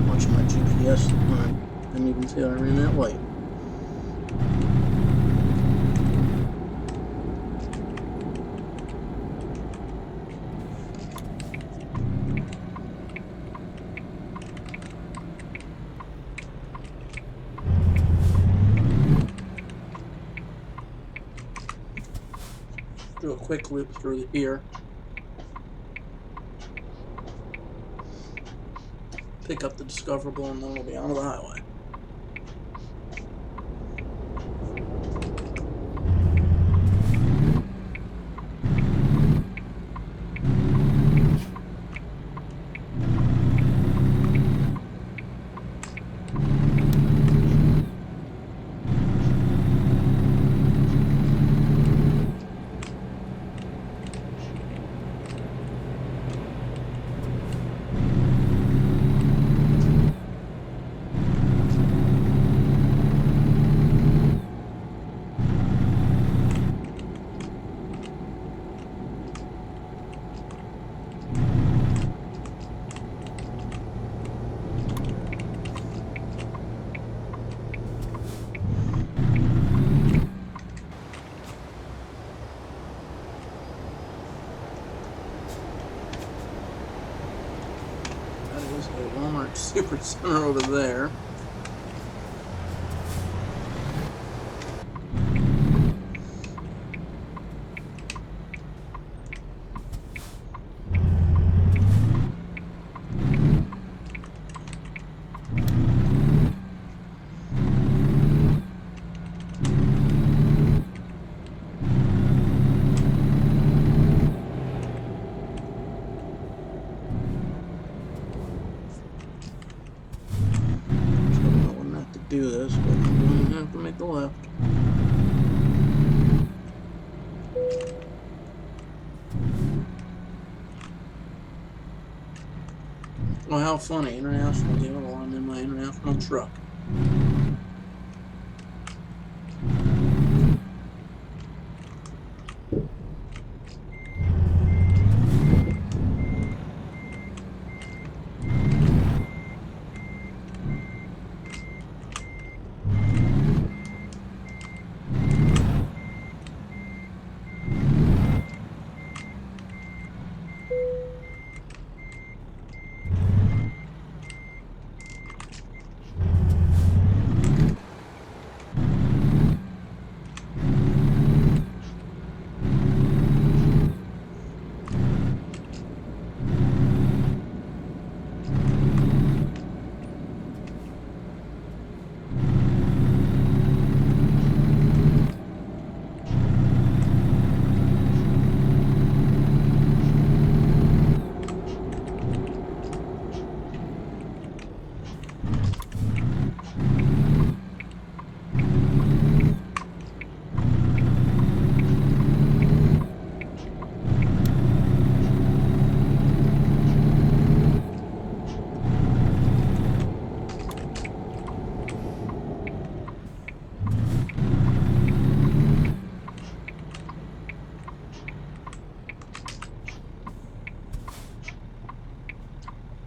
Watching my GPS. Didn't even see I ran that light. Do a quick loop through here. Pick up the discoverable and then we'll be on the highway. Walmart Super Center over there. right to left. Well, how funny. International deal along in my international truck.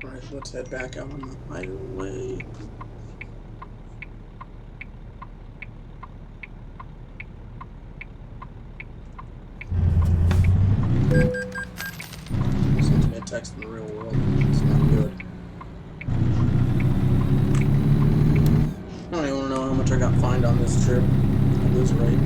Alright, let's head back out on the highway. Sends me a text in the real world. It's not good. I don't even want to know how much I got fined on this trip at this rate.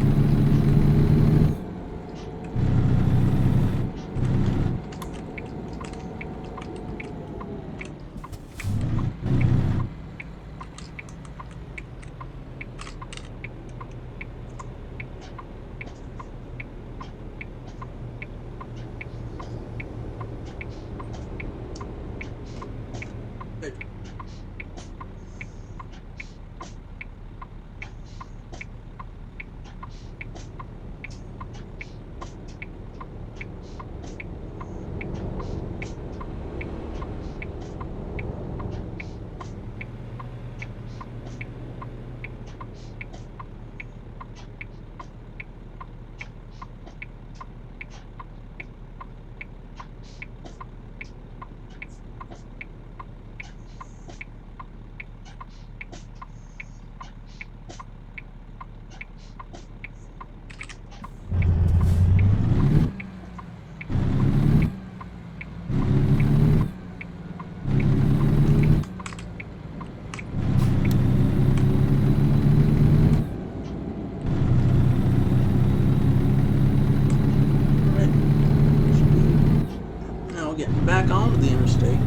Back onto the interstate.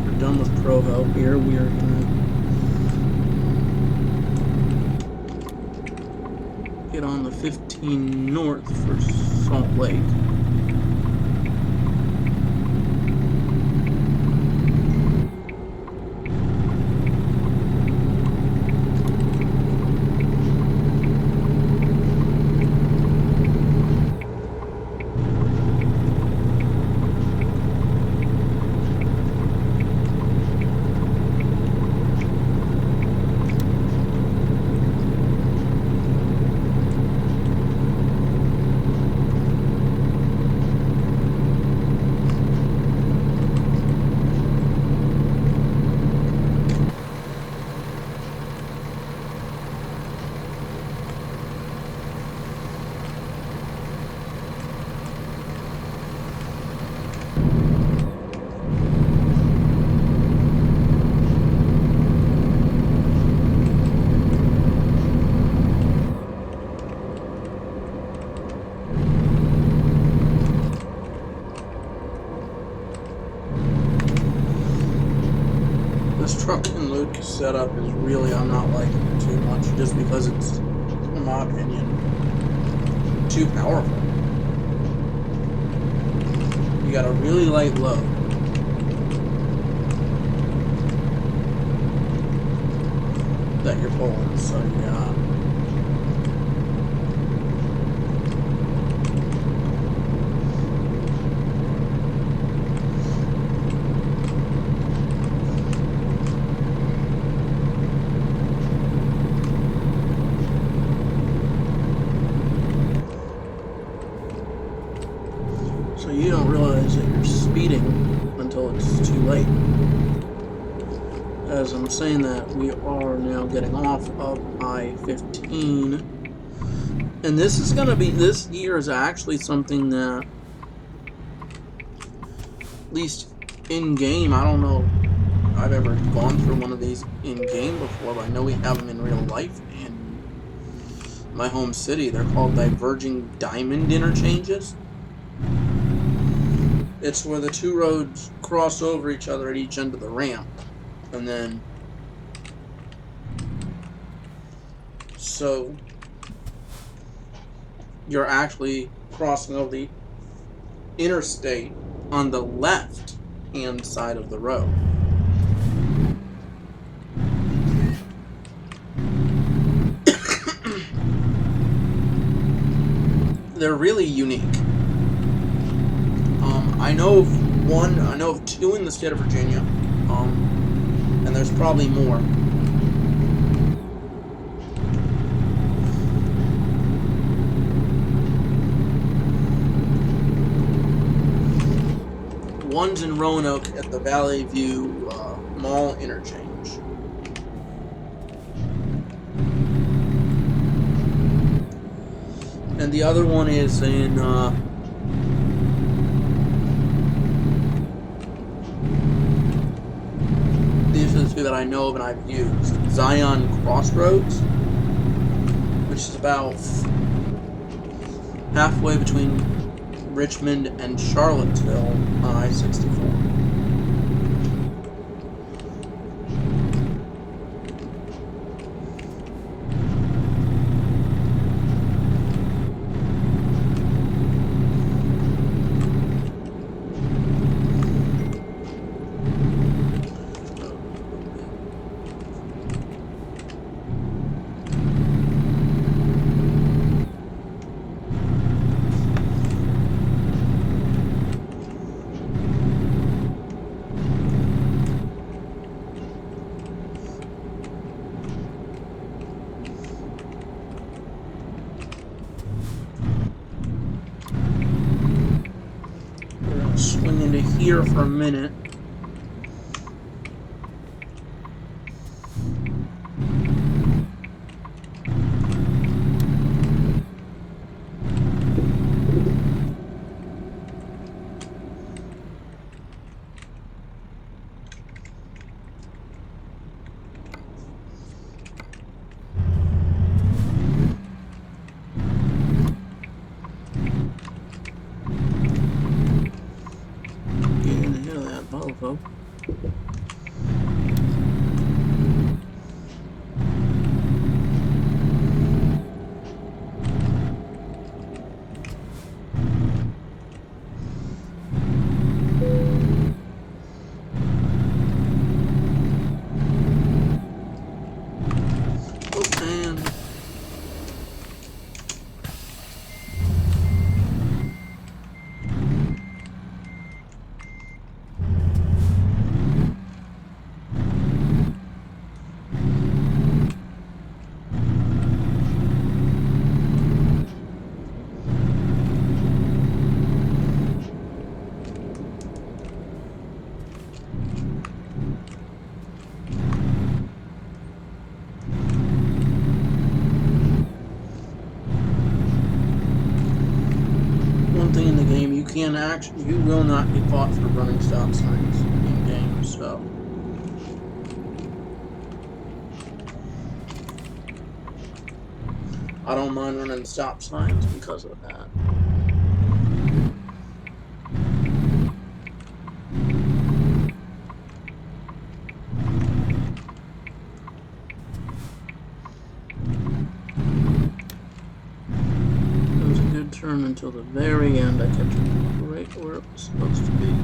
We're done with Provo here. We are going to get on the 15 north for Salt Lake. Truck and loke setup is really, I'm not liking it too much, just because it's, in my opinion, too powerful. You got a really light load. that you're pulling, so yeah. So you don't realize that you're speeding until it's too late. As I'm saying that, we are now getting off of I-15. And this is going to be, this year is actually something that, at least in-game, I don't know if I've ever gone through one of these in-game before, but I know we have them in real life in my home city. They're called diverging diamond interchanges. It's where the two roads cross over each other at each end of the ramp. And then, so you're actually crossing over the interstate on the left hand side of the road. They're really unique. I know of one, I know of two in the state of Virginia, and there's probably more. One's in Roanoke at the Valley View Mall interchange. And the other one is in these are the two that I know of and I've used. Zion Crossroads, which is about halfway between Richmond and Charlottesville on I-64. Swing into here for a minute. Volvo. You will not be caught for running stop signs in game, so I don't mind running stop signs because of that. It was a good turn until the very end. I kept it right where it was supposed to be.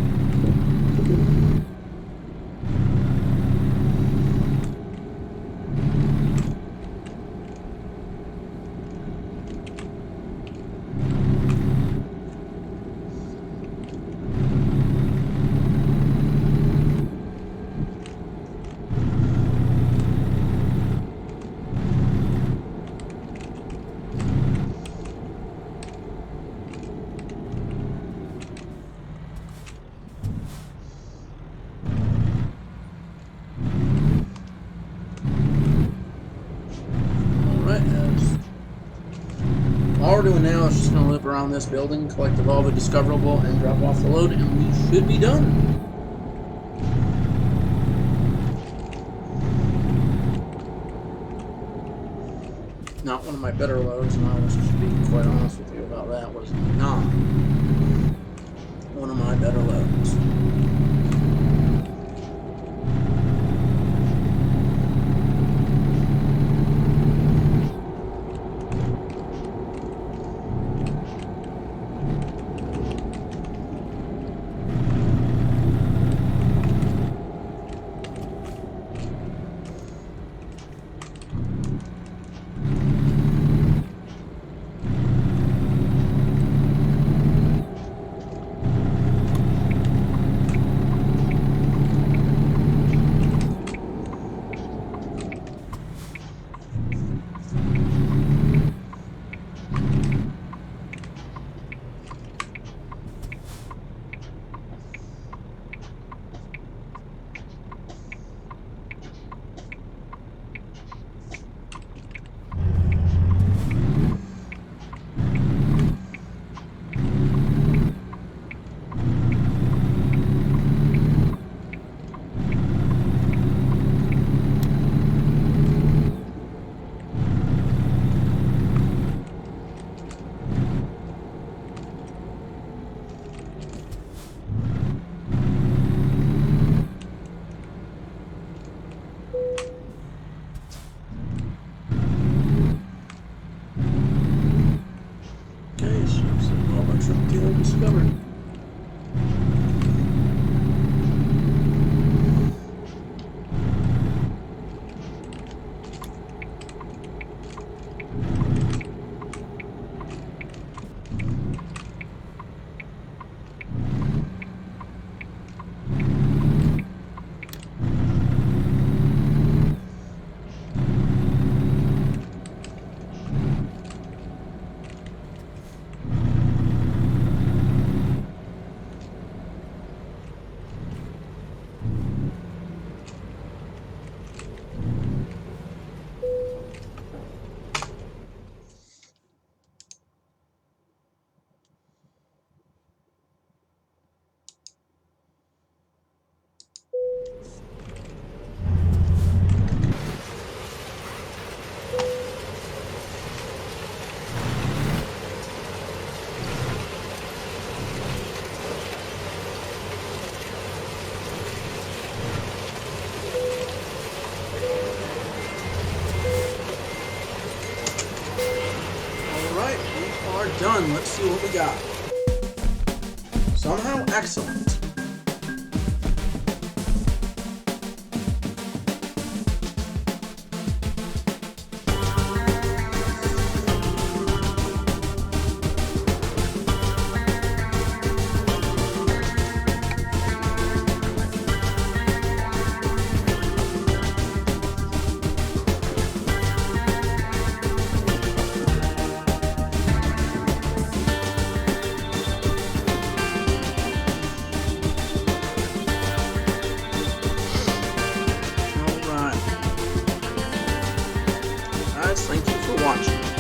doing now is just going to loop around this building, collect all the discoverable, and drop off the load, and we should be done. Not one of my better loads, and I was just being quite honest with you about that, was not one of my better loads. Discovered. Done. Let's see what we got. Somehow excellent. Thank you for watching.